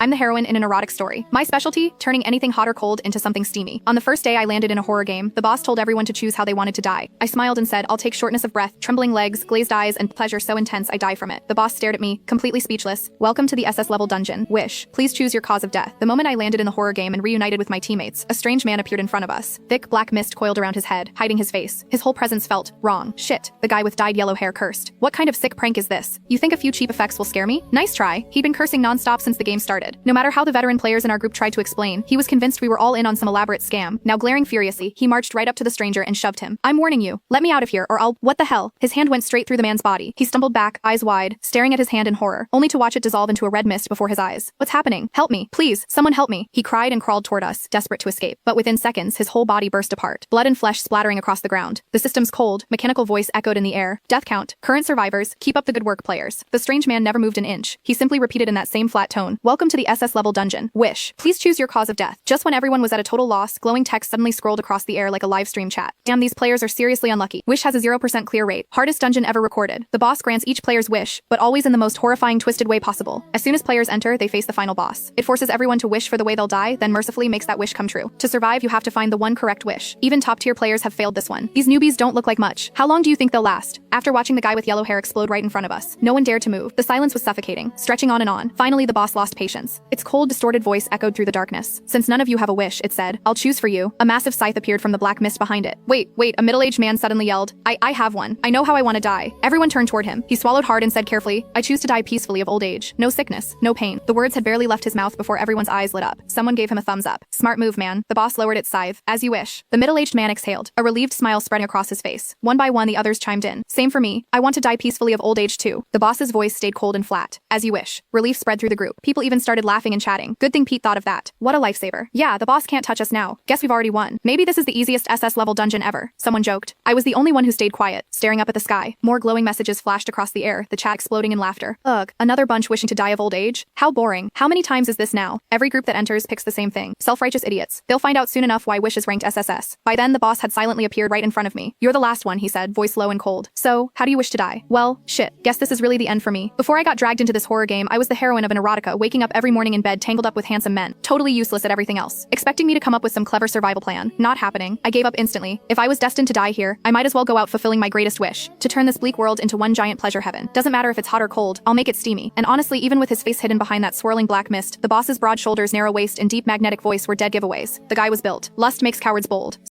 I'm the heroine in an erotic story. My specialty, turning anything hot or cold into something steamy. On the first day I landed in a horror game, the boss told everyone to choose how they wanted to die. I smiled and said, I'll take shortness of breath, trembling legs, glazed eyes, and pleasure so intense I die from it. The boss stared at me, completely speechless. Welcome to the SS level dungeon. Wish. Please choose your cause of death. The moment I landed in the horror game and reunited with my teammates, a strange man appeared in front of us. Thick black mist coiled around his head, hiding his face. His whole presence felt wrong. Shit. The guy with dyed yellow hair cursed. What kind of sick prank is this? You think a few cheap effects will scare me? Nice try. He'd been cursing non-stop since the game started. No matter how the veteran players in our group tried to explain, he was convinced we were all in on some elaborate scam. Now glaring furiously, he marched right up to the stranger and shoved him. I'm warning you. Let me out of here or I'll— What the hell? His hand went straight through the man's body. He stumbled back, eyes wide, staring at his hand in horror, only to watch it dissolve into a red mist before his eyes. What's happening? Help me. Please, someone help me. He cried and crawled toward us, desperate to escape. But within seconds, his whole body burst apart. Blood and flesh splattering across the ground. The system's cold, mechanical voice echoed in the air. Death count. Current survivors. Keep up the good work, players. The strange man never moved an inch. He simply repeated in that same flat tone. Welcome to the SS level dungeon. Wish. Please choose your cause of death. Just when everyone was at a total loss, glowing text suddenly scrolled across the air like a live stream chat. Damn, these players are seriously unlucky. Wish has a 0% clear rate. Hardest dungeon ever recorded. The boss grants each player's wish, but always in the most horrifying twisted way possible. As soon as players enter, they face the final boss. It forces everyone to wish for the way they'll die, then mercifully makes that wish come true. To survive, you have to find the one correct wish. Even top-tier players have failed this one. These newbies don't look like much. How long do you think they'll last? After watching the guy with yellow hair explode right in front of us, no one dared to move. The silence was suffocating, stretching on and on. Finally, the boss lost patience. Its cold, distorted voice echoed through the darkness. Since none of you have a wish, it said, I'll choose for you. A massive scythe appeared from the black mist behind it. Wait, a middle-aged man suddenly yelled, I have one. I know how I want to die. Everyone turned toward him. He swallowed hard and said carefully, I choose to die peacefully of old age. No sickness, no pain. The words had barely left his mouth before everyone's eyes lit up. Someone gave him a thumbs up. Smart move, man. The boss lowered its scythe. As you wish. The middle-aged man exhaled, a relieved smile spreading across his face. One by one, the others chimed in. Same for me. I want to die peacefully of old age too. The boss's voice stayed cold and flat. As you wish. Relief spread through the group. People even started laughing and chatting. Good thing Pete thought of that. What a lifesaver. Yeah, the boss can't touch us now. Guess we've already won. Maybe this is the easiest SS level dungeon ever. Someone joked. I was the only one who stayed quiet, staring up at the sky. More glowing messages flashed across the air, the chat exploding in laughter. Ugh, another bunch wishing to die of old age? How boring. How many times is this now? Every group that enters picks the same thing. Self-righteous idiots. They'll find out soon enough why Wish is ranked SSS. By then, the boss had silently appeared right in front of me. You're the last one, he said, voice low and cold. So, how do you wish to die? Well, shit. Guess this is really the end for me. Before I got dragged into this horror game, I was the heroine of an erotica, waking up every morning in bed tangled up with handsome men. Totally useless at everything else. Expecting me to come up with some clever survival plan. Not happening. I gave up instantly. If I was destined to die here, I might as well go out fulfilling my greatest wish. To turn this bleak world into one giant pleasure heaven. Doesn't matter if it's hot or cold, I'll make it steamy. And honestly, even with his face hidden behind that swirling black mist, the boss's broad shoulders, narrow waist, and deep magnetic voice were dead giveaways. The guy was built. Lust makes cowards bold.